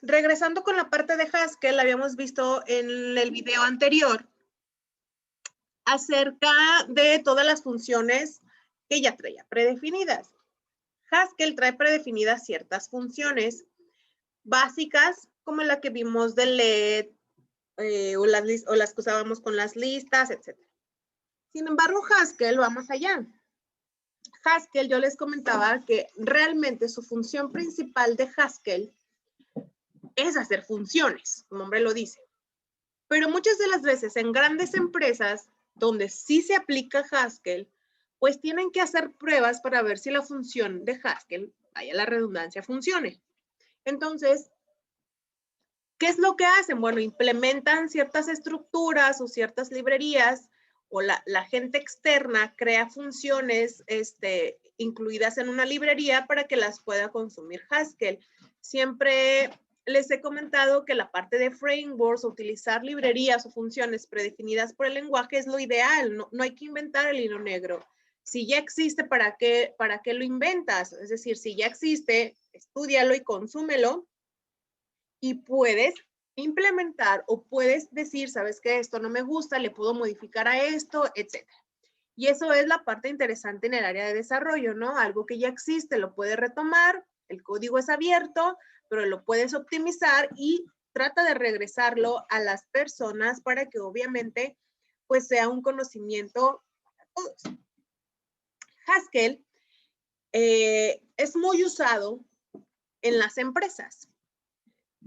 regresando con la parte de Haskell, habíamos visto en el video anterior acerca de todas las funciones que ya traía predefinidas. Haskell trae predefinidas ciertas funciones básicas, como la que vimos de LED, o las que usábamos con las listas, etc. Sin embargo, Haskell va más allá. Haskell, yo les comentaba que realmente su función principal de Haskell es hacer funciones, como nombre lo dice. Pero muchas de las veces en grandes empresas donde sí se aplica Haskell, pues tienen que hacer pruebas para ver si la función de Haskell, vaya la redundancia, funcione. Entonces, ¿qué es lo que hacen? Bueno, implementan ciertas estructuras o ciertas librerías, o la gente externa crea funciones incluidas en una librería para que las pueda consumir Haskell. Siempre les he comentado que la parte de frameworks, utilizar librerías o funciones predefinidas por el lenguaje es lo ideal. No hay que inventar el hilo negro. Si ya existe, ¿para qué lo inventas? Es decir, si ya existe, estúdialo y consúmelo. Y puedes implementar o puedes decir, ¿sabes qué? Esto no me gusta, le puedo modificar a esto, etc. Y eso es la parte interesante en el área de desarrollo, ¿no? Algo que ya existe, lo puedes retomar, el código es abierto, pero lo puedes optimizar y trata de regresarlo a las personas para que obviamente pues sea un conocimiento para todos. Haskell es muy usado en las empresas.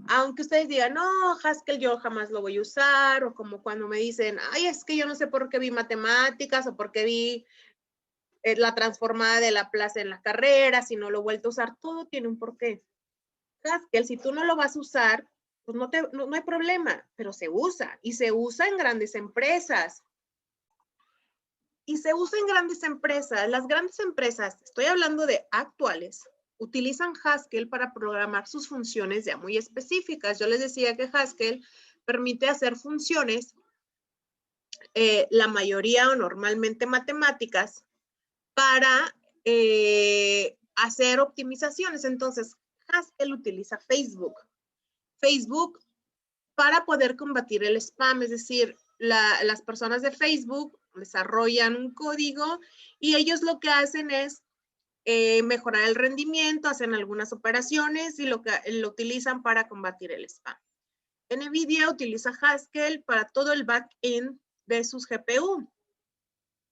Aunque ustedes digan, no, Haskell yo jamás lo voy a usar, o como cuando me dicen, ay, es que yo no sé por qué vi matemáticas o por qué vi la transformada de Laplace en la carrera, si no lo he vuelto a usar, todo tiene un porqué. Haskell, si tú no lo vas a usar, pues no hay problema, pero se usa, y se usa en grandes empresas. Y se usa en grandes empresas. Las grandes empresas, estoy hablando de actuales, utilizan Haskell para programar sus funciones ya muy específicas. Yo les decía que Haskell permite hacer funciones, la mayoría o normalmente matemáticas, para hacer optimizaciones. Entonces, Haskell utiliza Facebook. Facebook para poder combatir el spam, es decir, las personas de Facebook desarrollan un código y ellos lo que hacen es mejorar el rendimiento, hacen algunas operaciones y lo utilizan para combatir el spam. NVIDIA utiliza Haskell para todo el backend de sus GPU.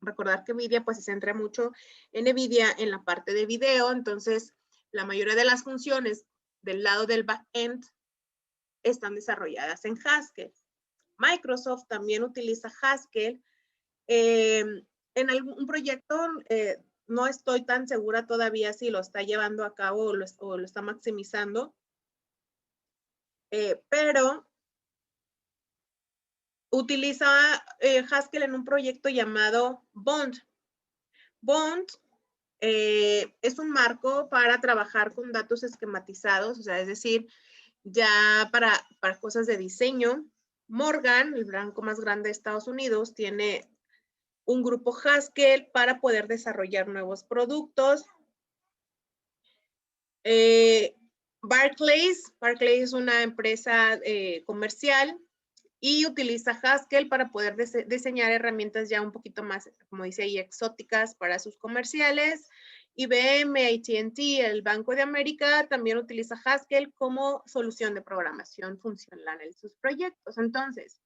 Recordar que NVIDIA pues se centra mucho en NVIDIA en la parte de video, entonces la mayoría de las funciones del lado del backend están desarrolladas en Haskell. Microsoft también utiliza Haskell. En algún proyecto, no estoy tan segura todavía si lo está llevando a cabo o lo está maximizando, pero utiliza Haskell en un proyecto llamado Bond. Bond es un marco para trabajar con datos esquematizados, o sea, es decir, ya para cosas de diseño. Morgan, el banco más grande de Estados Unidos, tiene un grupo Haskell para poder desarrollar nuevos productos. Barclays es una empresa comercial y utiliza Haskell para poder diseñar herramientas ya un poquito más, como dice ahí, exóticas para sus comerciales. IBM, AT&T, el Banco de América también utiliza Haskell como solución de programación funcional en sus proyectos. Entonces,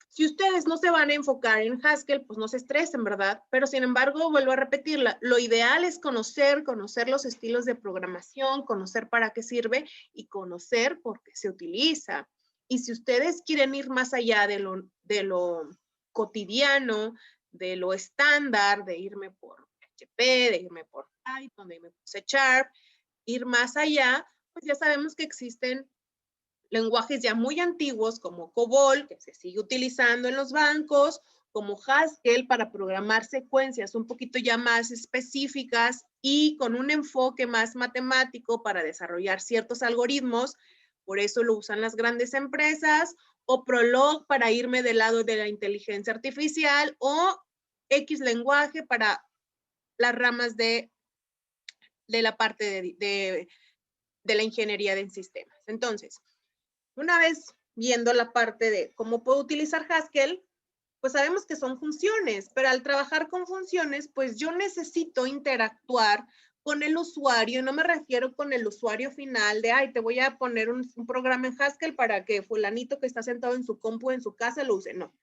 si ustedes no se van a enfocar en Haskell, pues no se estresen, ¿verdad? Pero sin embargo, vuelvo a repetirla, lo ideal es conocer los estilos de programación, conocer para qué sirve y conocer por qué se utiliza. Y si ustedes quieren ir más allá de lo cotidiano, de lo estándar, de irme por PHP, de irme por Python, de irme por C#, ir más allá, pues ya sabemos que existen lenguajes ya muy antiguos como COBOL, que se sigue utilizando en los bancos, como Haskell para programar secuencias un poquito ya más específicas y con un enfoque más matemático para desarrollar ciertos algoritmos. Por eso lo usan las grandes empresas, o Prolog para irme del lado de la inteligencia artificial, o X lenguaje para las ramas de la parte de la ingeniería de sistemas. Entonces, una vez viendo la parte de cómo puedo utilizar Haskell, pues sabemos que son funciones, pero al trabajar con funciones, pues yo necesito interactuar con el usuario. No me refiero con el usuario final de, ay, te voy a poner un programa en Haskell para que fulanito que está sentado en su compu en su casa lo use. No.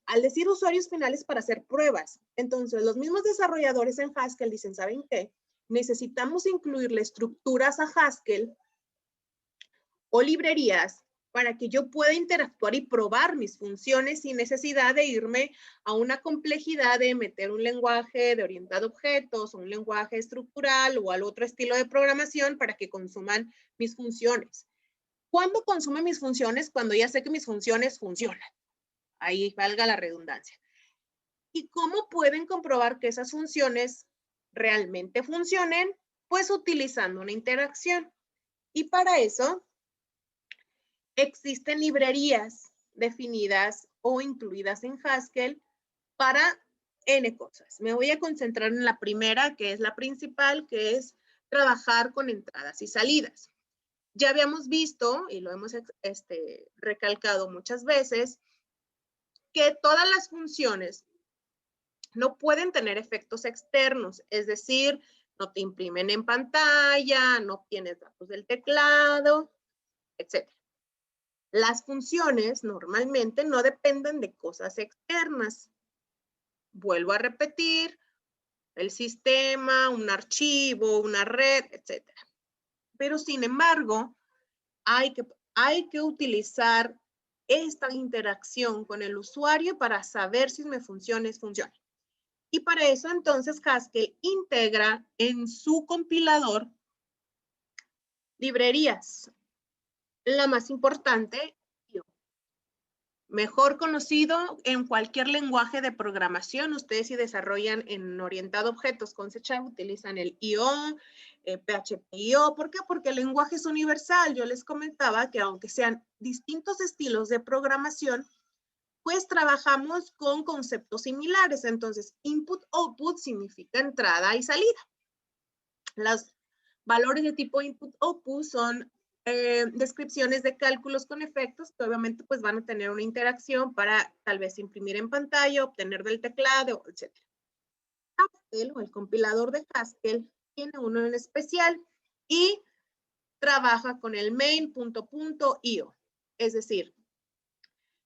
Al decir usuarios finales para hacer pruebas. Entonces, los mismos desarrolladores en Haskell dicen, ¿saben qué? Necesitamos incluirle estructuras a Haskell o librerías para que yo pueda interactuar y probar mis funciones sin necesidad de irme a una complejidad de meter un lenguaje de orientado a objetos o un lenguaje estructural o al otro estilo de programación para que consuman mis funciones. ¿Cuándo consume mis funciones? Cuando ya sé que mis funciones funcionan. Ahí valga la redundancia. ¿Y cómo pueden comprobar que esas funciones realmente funcionen? Pues utilizando una interacción. Y para eso existen librerías definidas o incluidas en Haskell para N cosas. Me voy a concentrar en la primera, que es la principal, que es trabajar con entradas y salidas. Ya habíamos visto, y lo hemos recalcado muchas veces, que todas las funciones no pueden tener efectos externos, es decir, no te imprimen en pantalla, no tienes datos del teclado, etc. Las funciones normalmente no dependen de cosas externas. Vuelvo a repetir, el sistema, un archivo, una red, etc. Pero sin embargo, hay que utilizar esta interacción con el usuario para saber si mis funciones funcionan. Y para eso entonces Haskell integra en su compilador librerías. La más importante, mejor conocido en cualquier lenguaje de programación. Ustedes si desarrollan en orientado a objetos con C# utilizan el IO, PHP-IO. ¿Por qué? Porque el lenguaje es universal. Yo les comentaba que aunque sean distintos estilos de programación, pues trabajamos con conceptos similares. Entonces, input-output significa entrada y salida. Los valores de tipo input-output son descripciones de cálculos con efectos que obviamente pues van a tener una interacción para tal vez imprimir en pantalla, obtener del teclado, etc. Haskell o el compilador de Haskell tiene uno en especial y trabaja con el main.io. Es decir,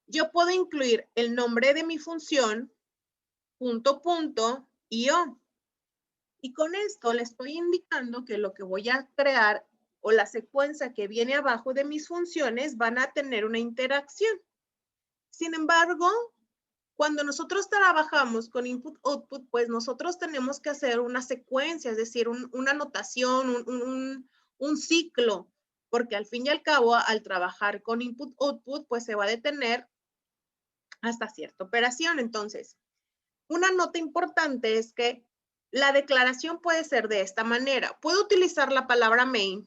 yo puedo incluir el nombre de mi función .io. Y con esto le estoy indicando que lo que voy a crear o la secuencia que viene abajo de mis funciones van a tener una interacción. Sin embargo, cuando nosotros trabajamos con input-output, pues nosotros tenemos que hacer una secuencia, es decir, una notación, un ciclo, porque al fin y al cabo, al trabajar con input-output, pues se va a detener hasta cierta operación. Entonces, una nota importante es que la declaración puede ser de esta manera. Puedo utilizar la palabra main,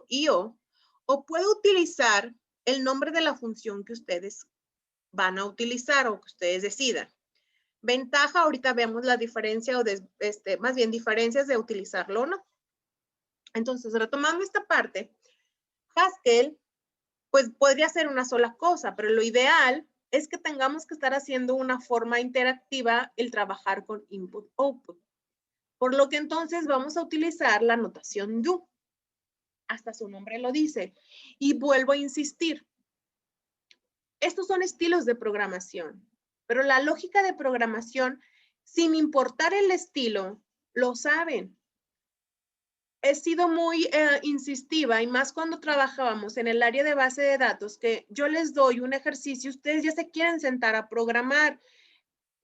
.io, o puedo utilizar el nombre de la función que ustedes van a utilizar o que ustedes decidan. Ventaja, ahorita vemos la diferencia o más bien diferencias de utilizarlo o no. Entonces, retomando esta parte, Haskell, pues podría ser una sola cosa, pero lo ideal es que tengamos que estar haciendo una forma interactiva el trabajar con input-output. Por lo que entonces vamos a utilizar la notación do. Hasta su nombre lo dice. Y vuelvo a insistir. Estos son estilos de programación, pero la lógica de programación, sin importar el estilo, lo saben. He sido muy insistiva y más cuando trabajábamos en el área de base de datos, que yo les doy un ejercicio, ustedes ya se quieren sentar a programar.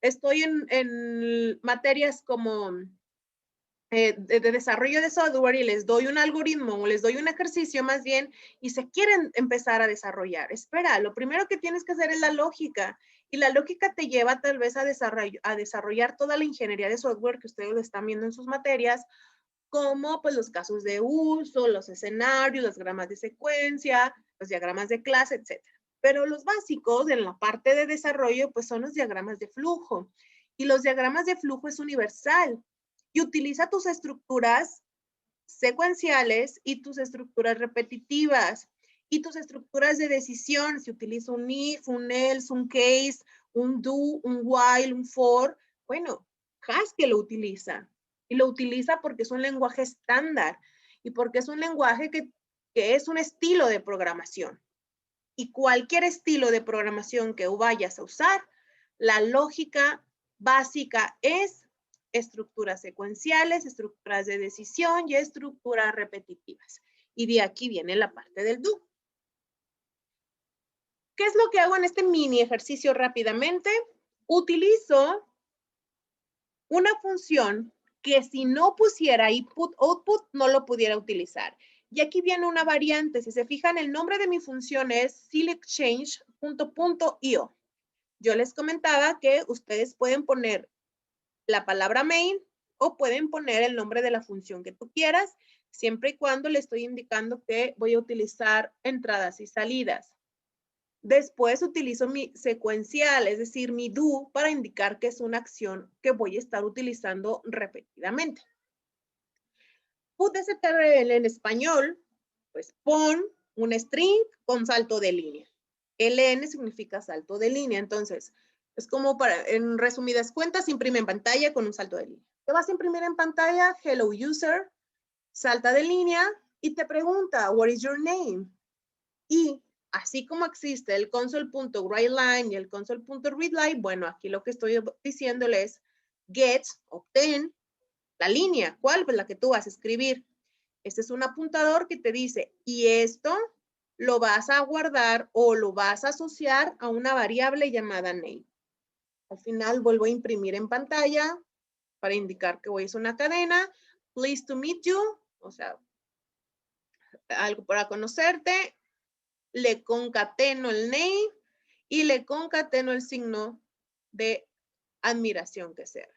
Estoy en materias como de desarrollo de software y les doy un algoritmo o les doy un ejercicio más bien y se quieren empezar a desarrollar. Espera, lo primero que tienes que hacer es la lógica y la lógica te lleva tal vez a desarrollar toda la ingeniería de software que ustedes lo están viendo en sus materias, como pues los casos de uso, los escenarios, las diagramas de secuencia, los diagramas de clase, etc. Pero los básicos en la parte de desarrollo pues son los diagramas de flujo. Y los diagramas de flujo es universal y utiliza tus estructuras secuenciales y tus estructuras repetitivas. Y tus estructuras de decisión, si utilizo un if, un else, un case, un do, un while, un for, bueno, Haskell lo utiliza. Y lo utiliza porque es un lenguaje estándar y porque es un lenguaje que es un estilo de programación. Y cualquier estilo de programación que vayas a usar, la lógica básica es estructuras secuenciales, estructuras de decisión y estructuras repetitivas. Y de aquí viene la parte del do. ¿Qué es lo que hago en este mini ejercicio rápidamente? Utilizo una función que si no pusiera input, output, no lo pudiera utilizar. Y aquí viene una variante. Si se fijan, el nombre de mi función es selectchange.io. Yo les comentaba que ustedes pueden poner la palabra main o pueden poner el nombre de la función que tú quieras, siempre y cuando le estoy indicando que voy a utilizar entradas y salidas. Después utilizo mi secuencial, es decir, mi do, para indicar que es una acción que voy a estar utilizando repetidamente. Put STRL en español, pues pon un string con salto de línea. LN significa salto de línea, entonces es como para, en resumidas cuentas, imprime en pantalla con un salto de línea. Te vas a imprimir en pantalla, hello user, salta de línea y te pregunta, what is your name? Y así como existe el console.writeLine y el console.readLine, bueno, aquí lo que estoy diciéndole es get, obtén la línea. ¿Cuál? Pues la que tú vas a escribir. Este es un apuntador que te dice, y esto lo vas a guardar o lo vas a asociar a una variable llamada name. Al final vuelvo a imprimir en pantalla para indicar que voy a hacer una cadena. Pleased to meet you, o sea, algo para conocerte. Le concateno el name y le concateno el signo de admiración que sea.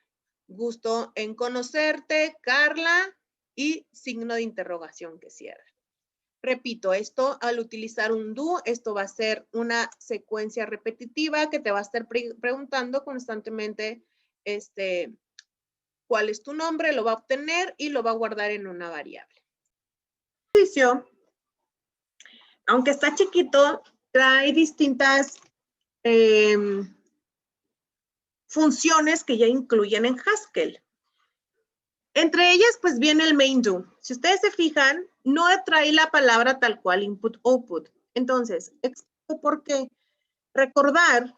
Gusto en conocerte, Carla, y signo de interrogación que cierra. Repito, esto al utilizar un do, esto va a ser una secuencia repetitiva que te va a estar preguntando constantemente cuál es tu nombre, lo va a obtener y lo va a guardar en una variable. Aunque está chiquito, trae distintas funciones que ya incluyen en Haskell. Entre ellas, pues viene el main do. Si ustedes se fijan, no trae la palabra tal cual input, output. Entonces, explico por qué. Recordar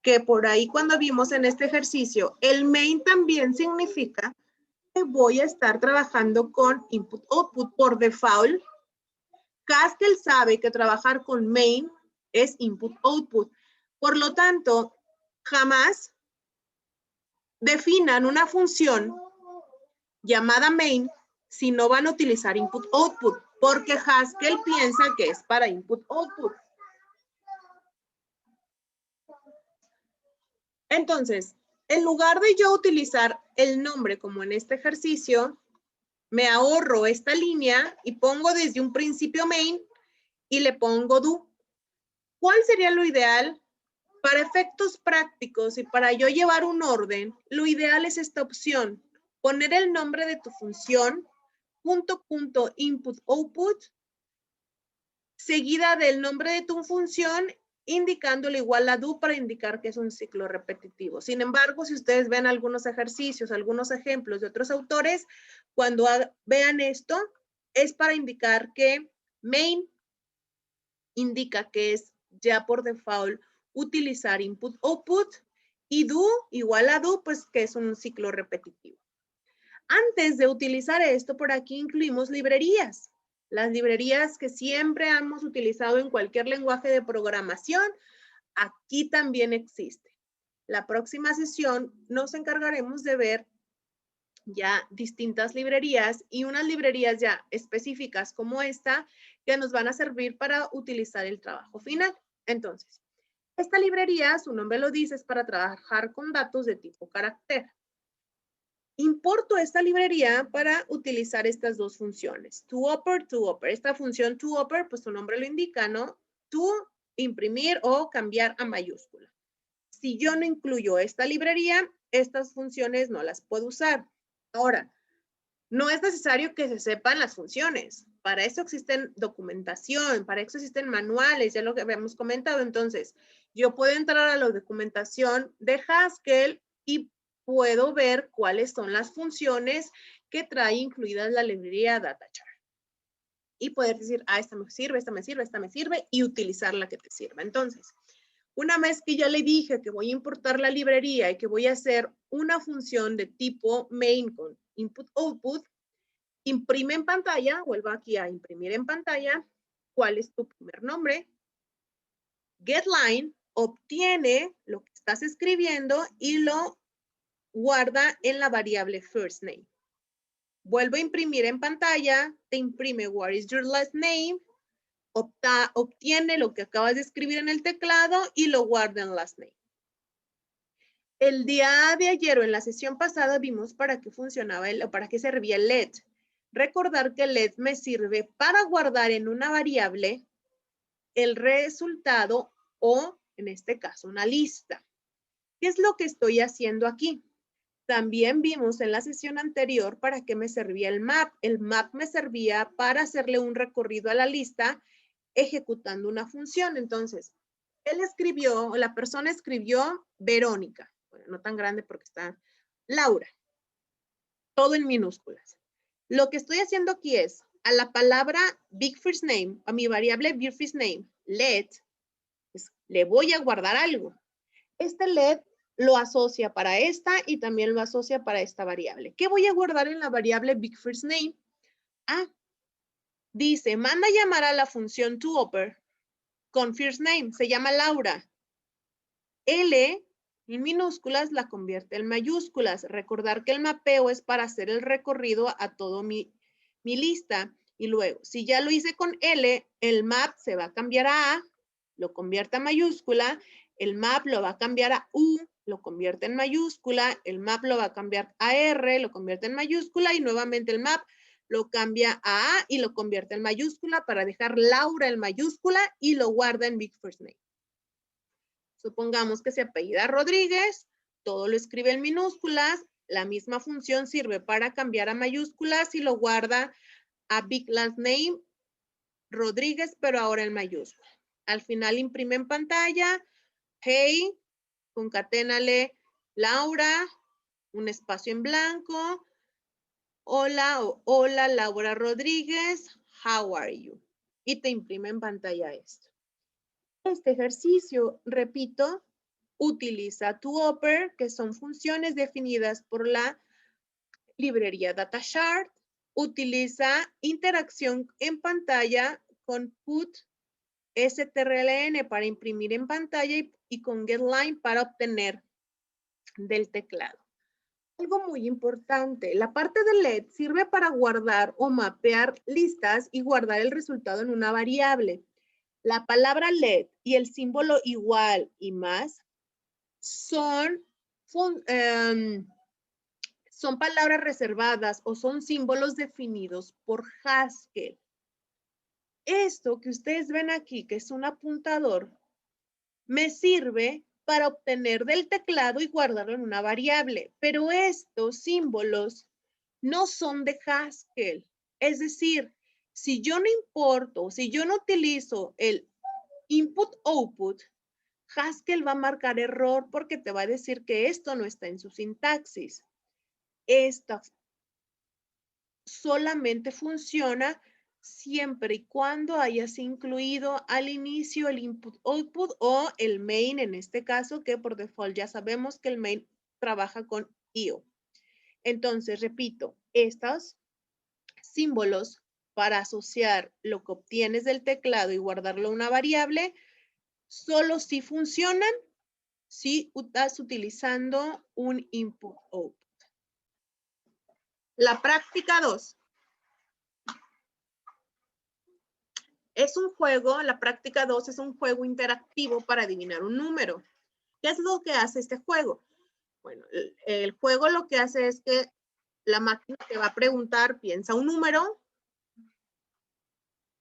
que por ahí cuando vimos en este ejercicio, el main también significa que voy a estar trabajando con input, output por default. Haskell sabe que trabajar con main es input, output. Por lo tanto, jamás definan una función llamada main si no van a utilizar input output, porque Haskell piensa que es para input output. Entonces, en lugar de yo utilizar el nombre como en este ejercicio, me ahorro esta línea y pongo desde un principio main y le pongo do. ¿Cuál sería lo ideal? Para efectos prácticos y para yo llevar un orden, lo ideal es esta opción. Poner el nombre de tu función, punto input output, seguida del nombre de tu función, indicándole igual a do para indicar que es un ciclo repetitivo. Sin embargo, si ustedes ven algunos ejercicios, algunos ejemplos de otros autores, cuando vean esto, es para indicar que main indica que es ya por default utilizar input output y do igual a do, pues que es un ciclo repetitivo. Antes de utilizar esto, por aquí incluimos librerías. Las librerías que siempre hemos utilizado en cualquier lenguaje de programación, aquí también existe. La próxima sesión nos encargaremos de ver ya distintas librerías y unas librerías ya específicas como esta que nos van a servir para utilizar el trabajo final. Entonces, esta librería, su nombre lo dice, es para trabajar con datos de tipo carácter. Importo esta librería para utilizar estas dos funciones, toOper. Esta función toOper, pues su nombre lo indica, ¿no? To, imprimir o cambiar a mayúscula. Si yo no incluyo esta librería, estas funciones no las puedo usar. Ahora, No es necesario que se sepan las funciones. Para eso existen documentación, para eso existen manuales, ya lo que habíamos comentado. Entonces, yo puedo entrar a la documentación de Haskell y puedo ver cuáles son las funciones que trae incluidas la librería DataChart. Y poder decir, esta me sirve, esta me sirve, esta me sirve, y utilizar la que te sirva. Entonces, una vez que ya le dije que voy a importar la librería y que voy a hacer una función de tipo main con input-output, imprime en pantalla, vuelvo aquí a imprimir en pantalla, cuál es tu primer nombre. GetLine obtiene lo que estás escribiendo y lo guarda en la variable firstName. Vuelvo a imprimir en pantalla, te imprime what is your last name, obtiene lo que acabas de escribir en el teclado y lo guarda en last name. El día de ayer o en la sesión pasada vimos para qué funcionaba o para qué servía el let. Recordar que el let me sirve para guardar en una variable el resultado o, en este caso, una lista. ¿Qué es lo que estoy haciendo aquí? También vimos en la sesión anterior para qué me servía el map. El map me servía para hacerle un recorrido a la lista ejecutando una función. Entonces, él escribió, la persona escribió Verónica. Bueno, no tan grande porque está Laura. Todo en minúsculas. Lo que estoy haciendo aquí es, a la palabra big first name, a mi variable big first name, let, pues, le voy a guardar algo. Este let lo asocia para esta y también lo asocia para esta variable. ¿Qué voy a guardar en la variable big first name? Dice, manda llamar a la función toOper con first name, se llama Laura. L en minúsculas la convierte en mayúsculas. Recordar que el mapeo es para hacer el recorrido a todo mi lista. Y luego, si ya lo hice con L, el map se va a cambiar a A, lo convierte a mayúscula, el map lo va a cambiar a U, lo convierte en mayúscula, el map lo va a cambiar a R, lo convierte en mayúscula y nuevamente el map lo cambia a A y lo convierte en mayúscula para dejar Laura en mayúscula y lo guarda en Big First Name. Supongamos que se apellida Rodríguez, todo lo escribe en minúsculas, la misma función sirve para cambiar a mayúsculas y lo guarda a Big Last Name Rodríguez, pero ahora en mayúscula. Al final imprime en pantalla, hey, concaténale Laura, un espacio en blanco, hola o hola Laura Rodríguez, how are you? Y te imprime en pantalla esto. Este ejercicio, repito, utiliza toOper, que son funciones definidas por la librería DataChart. Utiliza interacción en pantalla con put strlen para imprimir en pantalla y con getLine para obtener del teclado. Algo muy importante, la parte de let sirve para guardar o mapear listas y guardar el resultado en una variable. La palabra let y el símbolo igual y más son palabras reservadas o son símbolos definidos por Haskell. Esto que ustedes ven aquí, que es un apuntador, me sirve para obtener del teclado y guardarlo en una variable, pero estos símbolos no son de Haskell. Es decir, si yo no importo, si yo no utilizo el input-output, Haskell va a marcar error porque te va a decir que esto no está en su sintaxis. Esto solamente funciona siempre y cuando hayas incluido al inicio el input-output o el main en este caso, que por default ya sabemos que el main trabaja con IO. Entonces, repito, estos símbolos para asociar lo que obtienes del teclado y guardarlo en una variable, solo si funcionan si estás utilizando un input-output. La práctica 2. Es un juego, la práctica 2 es un juego interactivo para adivinar un número. ¿Qué es lo que hace este juego? Bueno, el juego lo que hace es que la máquina te va a preguntar, piensa un número.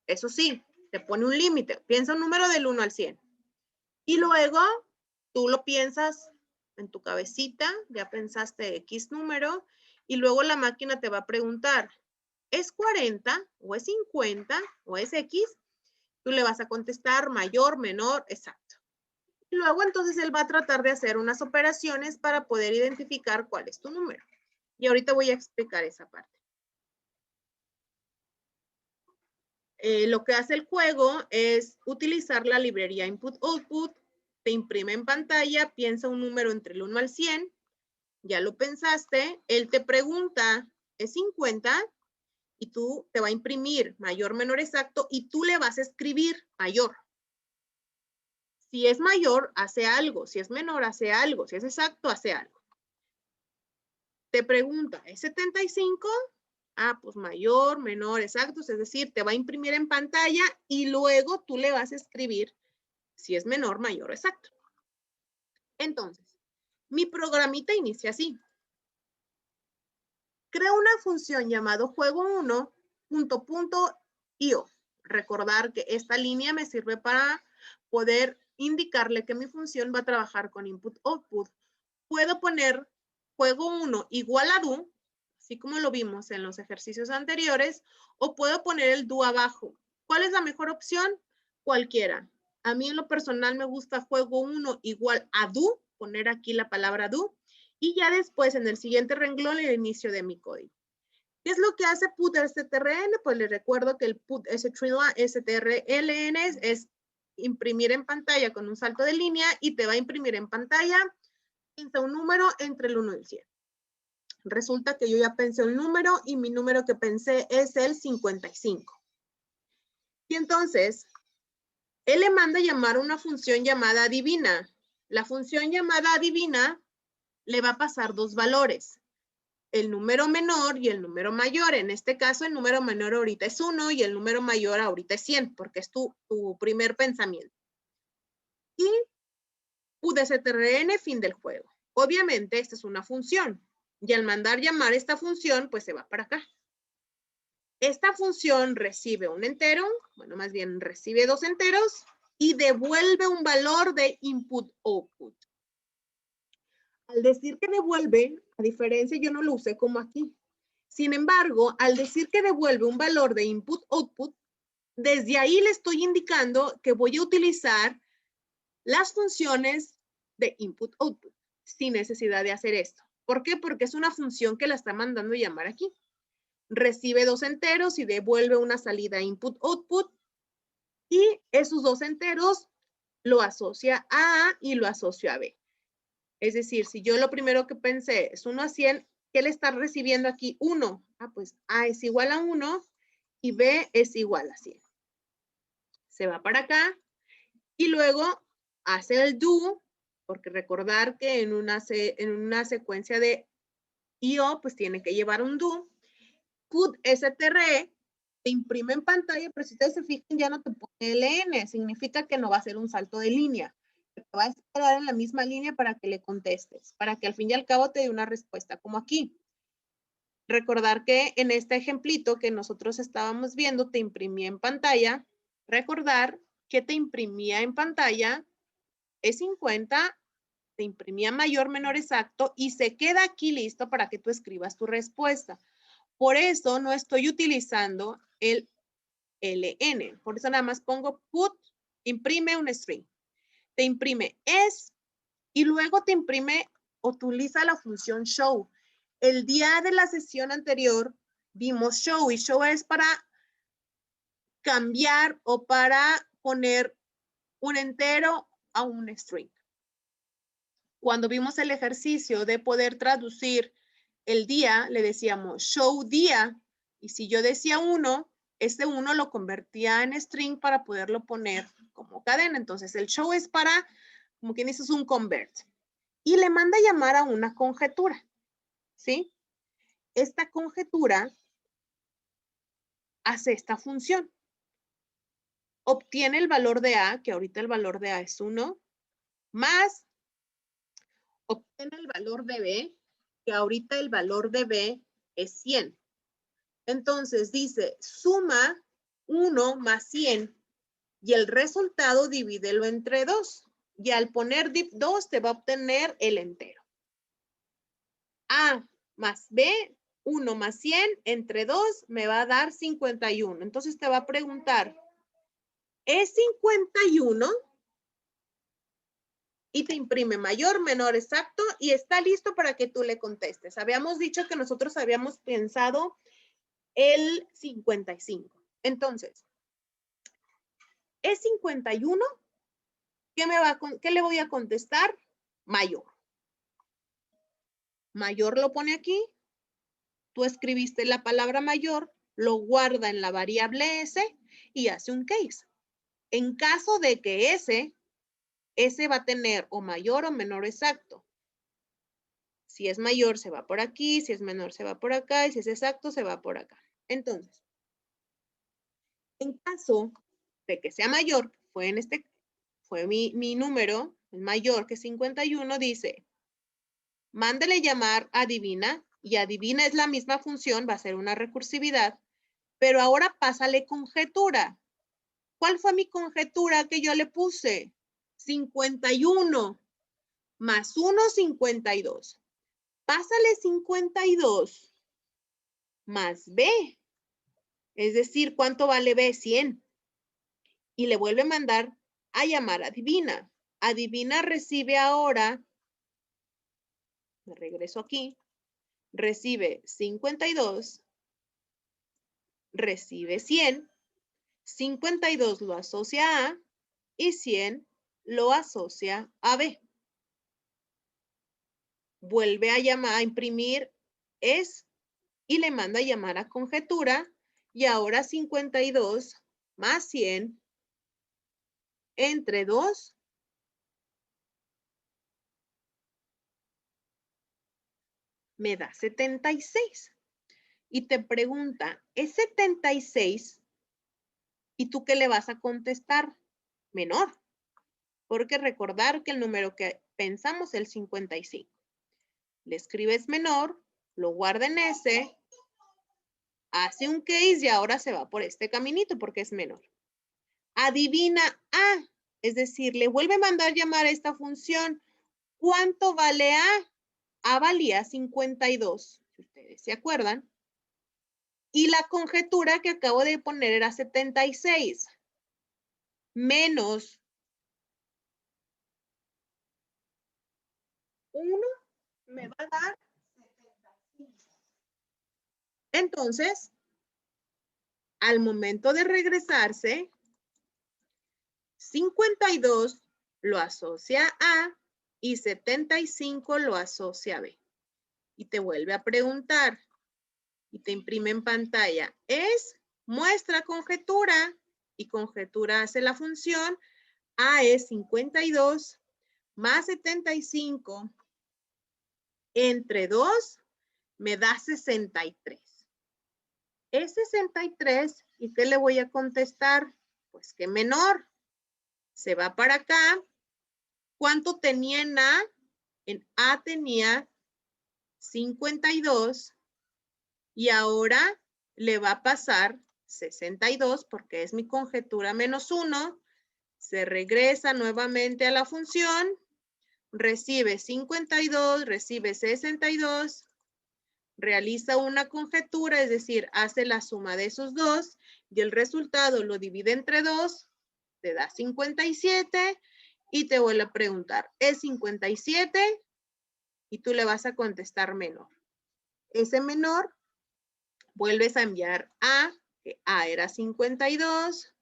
Eso sí, te pone un límite. Piensa un número del 1 al 100. Y luego tú lo piensas en tu cabecita, ya pensaste X número, y luego la máquina te va a preguntar, ¿es 40 o es 50 o es X? Tú le vas a contestar mayor, menor, exacto. Y luego entonces él va a tratar de hacer unas operaciones para poder identificar cuál es tu número. Y ahorita voy a explicar esa parte. Lo que hace el juego es utilizar la librería input-output, te imprime en pantalla, piensa un número entre el 1 al 100, ya lo pensaste, él te pregunta, ¿es 50? Y tú te va a imprimir mayor, menor, exacto, y tú le vas a escribir mayor. Si es mayor, hace algo, si es menor, hace algo, si es exacto, hace algo. Te pregunta, ¿es 75? Ah, pues mayor, menor, exactos, es decir, te va a imprimir en pantalla y luego tú le vas a escribir si es menor, mayor o exacto. Entonces, mi programita inicia así. Creo una función llamado juego1, .io. Recordar que esta línea me sirve para poder indicarle que mi función va a trabajar con input-output. Puedo poner juego1 igual a do, así como lo vimos en los ejercicios anteriores, o puedo poner el do abajo. ¿Cuál es la mejor opción? Cualquiera. A mí en lo personal me gusta juego1 igual a do, poner aquí la palabra do, y ya después en el siguiente renglón el inicio de mi código. ¿Qué es lo que hace put-strln? Pues les recuerdo que el put-strln es imprimir en pantalla con un salto de línea y te va a imprimir en pantalla un número entre el 1 y el 100. Resulta que yo ya pensé un número y mi número que pensé es el 55. Y entonces, él le manda llamar una función llamada adivina. La función llamada adivina le va a pasar dos valores, el número menor y el número mayor. En este caso, el número menor ahorita es 1 y el número mayor ahorita es 100, porque es tu primer pensamiento. Y put-strln, fin del juego. Obviamente, esta es una función. Y al mandar llamar esta función, pues se va para acá. Esta función recibe un entero, bueno, más bien recibe dos enteros y devuelve un valor de input-output. Al decir que devuelve, a diferencia, yo no lo usé como aquí. Sin embargo, al decir que devuelve un valor de input-output, desde ahí le estoy indicando que voy a utilizar las funciones de input-output sin necesidad de hacer esto. ¿Por qué? Porque es una función que la está mandando llamar aquí. Recibe dos enteros y devuelve una salida input-output y esos dos enteros lo asocia a A y lo asocia a B. Es decir, si yo lo primero que pensé es 1 a 100, ¿qué le está recibiendo aquí? 1. Ah, pues A es igual a 1 y B es igual a 100. Se va para acá y luego hace el do, porque recordar que en una secuencia de IO, pues tiene que llevar un do. Put-strln te imprime en pantalla, pero si ustedes se fijan ya no te pone LN, significa que no va a ser un salto de línea. Te va a esperar en la misma línea para que le contestes, para que al fin y al cabo te dé una respuesta como aquí. Recordar que en este ejemplito que nosotros estábamos viendo, te imprimía en pantalla. Recordar que te imprimía en pantalla es 50, te imprimía mayor, menor, exacto, y se queda aquí listo para que tú escribas tu respuesta. Por eso no estoy utilizando el LN. Por eso nada más pongo put, imprime un string. Te imprime es y luego te imprime, utiliza la función show. El día de la sesión anterior vimos show y show es para cambiar o para poner un entero a un string. Cuando vimos el ejercicio de poder traducir el día, le decíamos show día, y si yo decía 1, este 1 lo convertía en string para poderlo poner como cadena. Entonces el show es para, como quien dice, es un convert. Y le manda llamar a una conjetura, ¿sí? Esta conjetura hace esta función. Obtiene el valor de A, que ahorita el valor de A es 1, más obtiene el valor de B, que ahorita el valor de B es 100. Entonces dice, suma 1 más 100 y el resultado divídelo entre 2. Y al poner div 2 te va a obtener el entero. A más B 1 más 100 entre 2 me va a dar 51. Entonces te va a preguntar, ¿es 51? Y te imprime mayor, menor, exacto, y está listo para que tú le contestes. Habíamos dicho que nosotros habíamos pensado el 55. Entonces, ¿es 51? ¿Qué le voy a contestar? Mayor. Mayor lo pone aquí. Tú escribiste la palabra mayor, lo guarda en la variable S y hace un case. En caso de que S va a tener o mayor o menor exacto. Si es mayor, se va por aquí, si es menor, se va por acá, y si es exacto, se va por acá. Entonces, en caso de que sea mayor, fue mi número, el mayor que 51, dice, mándele llamar adivina, y adivina es la misma función, va a ser una recursividad, pero ahora pásale conjetura. ¿Cuál fue mi conjetura que yo le puse? 51 más 1, 52. Pásale 52 más B. Es decir, ¿cuánto vale B? 100. Y le vuelve a mandar a llamar adivina. Adivina recibe ahora, me regreso aquí, recibe 52, recibe 100, 52 lo asocia a y 100 lo asocia a B. Vuelve a llamar, a imprimir es y le manda a llamar a conjetura y ahora 52 más 100 entre 2 me da 76. Y te pregunta, ¿es 76? ¿Y tú qué le vas a contestar? Menor. Porque recordar que el número que pensamos es el 55. Le escribes menor, lo guarda en S, hace un case y ahora se va por este caminito porque es menor. Adivina A, es decir, le vuelve a mandar llamar a esta función. ¿Cuánto vale A? A valía 52, si ustedes se acuerdan. Y la conjetura que acabo de poner era 76 menos 1 me va a dar 75. Entonces, al momento de regresarse, 52 lo asocia a y 75 lo asocia a B. Y te vuelve a preguntar y te imprime en pantalla, muestra conjetura y conjetura hace la función, A es 52 más 75 entre 2 me da 63. Es 63 y ¿qué le voy a contestar? Pues que menor. Se va para acá. ¿Cuánto tenía en A? En A tenía 52 y ahora le va a pasar 62 porque es mi conjetura menos 1. Se regresa nuevamente a la función. Recibe 52, recibe 62. Realiza una conjetura, es decir, hace la suma de esos dos y el resultado lo divide entre 2, te da 57 y te vuelve a preguntar, ¿es 57? Y tú le vas a contestar menor. Ese menor, vuelves a enviar A, que A era 52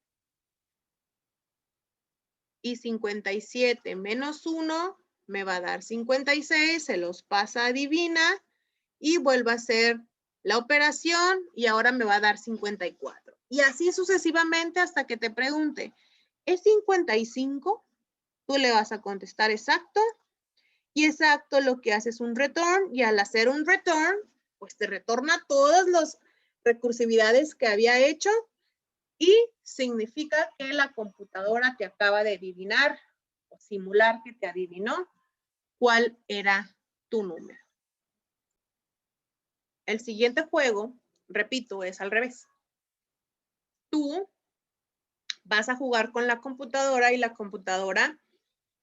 y 57 menos 1 me va a dar 56, se los pasa a adivina y vuelvo a hacer la operación y ahora me va a dar 54. Y así sucesivamente hasta que te pregunte, ¿es 55? Tú le vas a contestar exacto y exacto lo que hace es un return y al hacer un return, pues te retorna todas las recursividades que había hecho y significa que la computadora te acaba de adivinar o simular que te adivinó cuál era tu número. El siguiente juego, repito, es al revés. Tú vas a jugar con la computadora y la computadora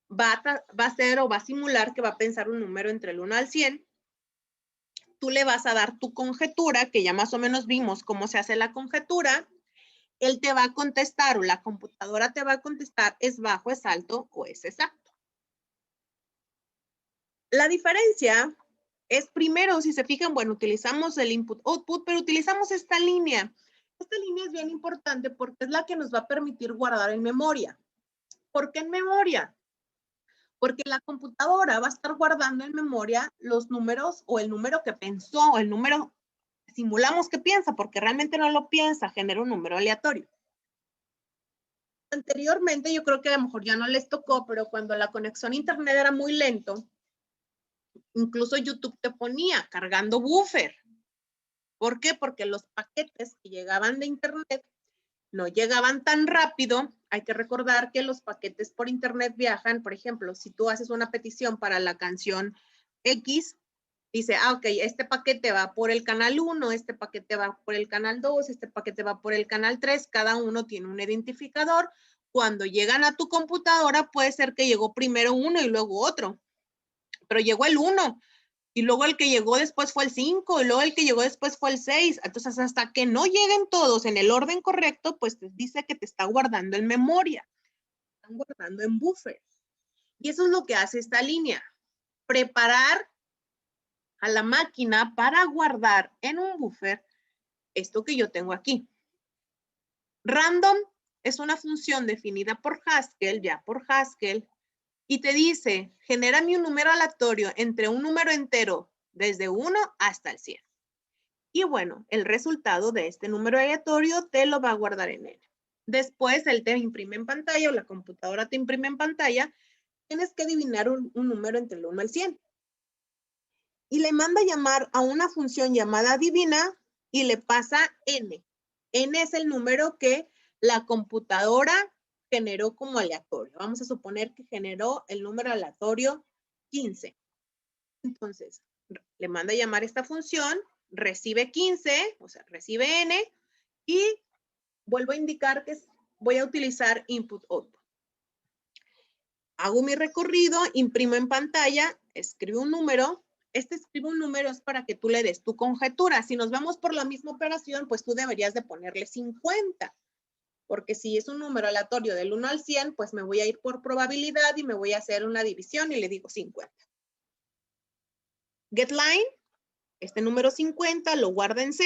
va a hacer o va a simular que va a pensar un número entre el 1 al 100. tú le vas a dar tu conjetura, que ya más o menos vimos cómo se hace la conjetura. Él te va a contestar o la computadora te va a contestar es bajo, es alto o es exacto. La diferencia es primero, si se fijan, bueno, utilizamos el input-output, pero utilizamos esta línea. Esta línea es bien importante porque es la que nos va a permitir guardar en memoria. ¿Por qué en memoria? Porque la computadora va a estar guardando en memoria los números o el número que pensó, el número, simulamos que piensa, porque realmente no lo piensa, genera un número aleatorio. Anteriormente, yo creo que a lo mejor ya no les tocó, pero cuando la conexión a internet era muy lento, incluso YouTube te ponía cargando buffer. ¿Por qué? Porque los paquetes que llegaban de internet no llegaban tan rápido. Hay que recordar que los paquetes por internet viajan, por ejemplo, si tú haces una petición para la canción X, dice, ok, este paquete va por el canal 1, este paquete va por el canal 2, este paquete va por el canal 3, cada uno tiene un identificador. Cuando llegan a tu computadora, puede ser que llegó primero uno y luego otro, pero llegó el 1. Y luego el que llegó después fue el 5, y luego el que llegó después fue el 6. Entonces, hasta que no lleguen todos en el orden correcto, pues te dice que te está guardando en memoria. Están guardando en buffer. Y eso es lo que hace esta línea. Preparar a la máquina para guardar en un buffer esto que yo tengo aquí. Random es una función definida por Haskell, ya por Haskell, y te dice, genérame un número aleatorio entre un número entero desde 1 hasta el 100. Y bueno, el resultado de este número aleatorio te lo va a guardar en él. Después él te imprime en pantalla o la computadora te imprime en pantalla. Tienes que adivinar un número entre el 1 al 100. Y le manda a llamar a una función llamada adivina y le pasa n. N es el número que la computadora generó como aleatorio. Vamos a suponer que generó el número aleatorio 15. Entonces, le manda a llamar esta función, recibe 15, o sea, recibe n, y vuelvo a indicar que voy a utilizar input-output. Hago mi recorrido, imprimo en pantalla, escribo un número. Este escribe un número es para que tú le des tu conjetura. Si nos vamos por la misma operación, pues tú deberías de ponerle 50. Porque si es un número aleatorio del 1 al 100, pues me voy a ir por probabilidad y me voy a hacer una división y le digo 50. GetLine, este número 50 lo guarda en C.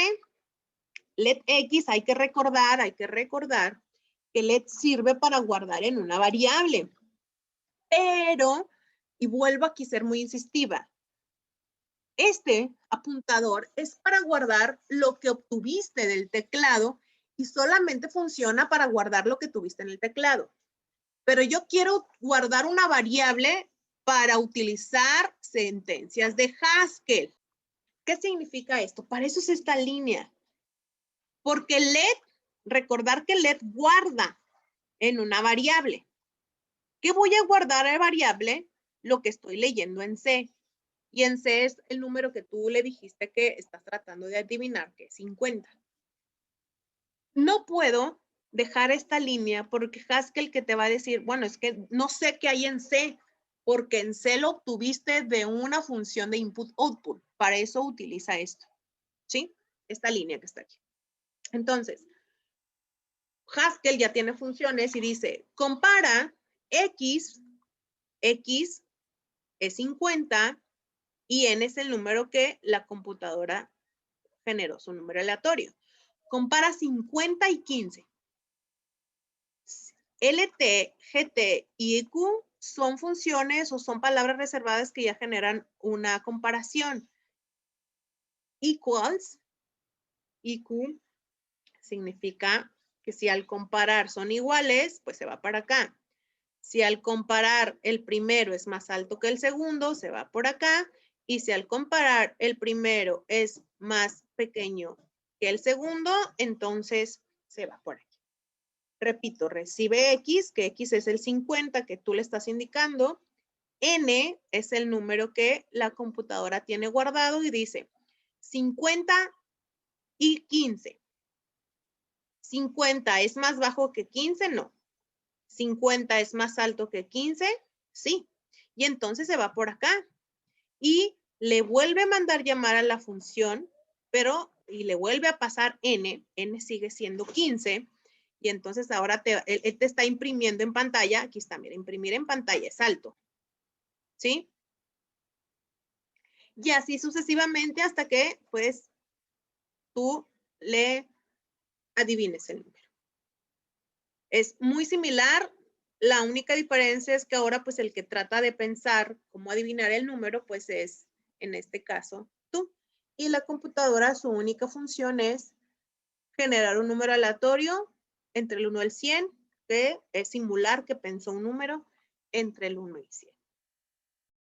Let X, hay que recordar que let sirve para guardar en una variable. Pero, y vuelvo aquí a ser muy insistiva, este apuntador es para guardar lo que obtuviste del teclado y solamente funciona para guardar lo que tuviste en el teclado. Pero yo quiero guardar una variable para utilizar sentencias de Haskell. ¿Qué significa esto? Para eso es esta línea. Porque let, recordar que let guarda en una variable. ¿Qué voy a guardar en variable? Lo que estoy leyendo en C. Y en C es el número que tú le dijiste que estás tratando de adivinar, que es 50. No puedo dejar esta línea porque Haskell que te va a decir, bueno, es que no sé qué hay en C, porque en C lo obtuviste de una función de input-output. Para eso utiliza esto, ¿sí? Esta línea que está aquí. Entonces, Haskell ya tiene funciones y dice, compara X es 50 y N es el número que la computadora generó, su número aleatorio. Compara 50 y 15. LT, GT y EQ son funciones o son palabras reservadas que ya generan una comparación. Equals, EQ, significa que si al comparar son iguales, pues se va para acá. Si al comparar el primero es más alto que el segundo, se va por acá. Y si al comparar el primero es más pequeño que el segundo, entonces se va por aquí. Repito, recibe X, que X es el 50 que tú le estás indicando. N es el número que la computadora tiene guardado y dice 50 y 15. 50 es más bajo que 15, no. 50 es más alto que 15, sí. Y entonces se va por acá. Y le vuelve a mandar llamar a la función, y le vuelve a pasar n sigue siendo 15, y entonces ahora él te está imprimiendo en pantalla. Aquí está, mira, imprimir en pantalla es alto, ¿sí? Y así sucesivamente hasta que, pues, tú le adivines el número. Es muy similar, la única diferencia es que ahora, pues, el que trata de pensar cómo adivinar el número, pues, es, en este caso, tú. Y la computadora, su única función es generar un número aleatorio entre el 1 y el 100, que es simular que pensó un número entre el 1 y 100.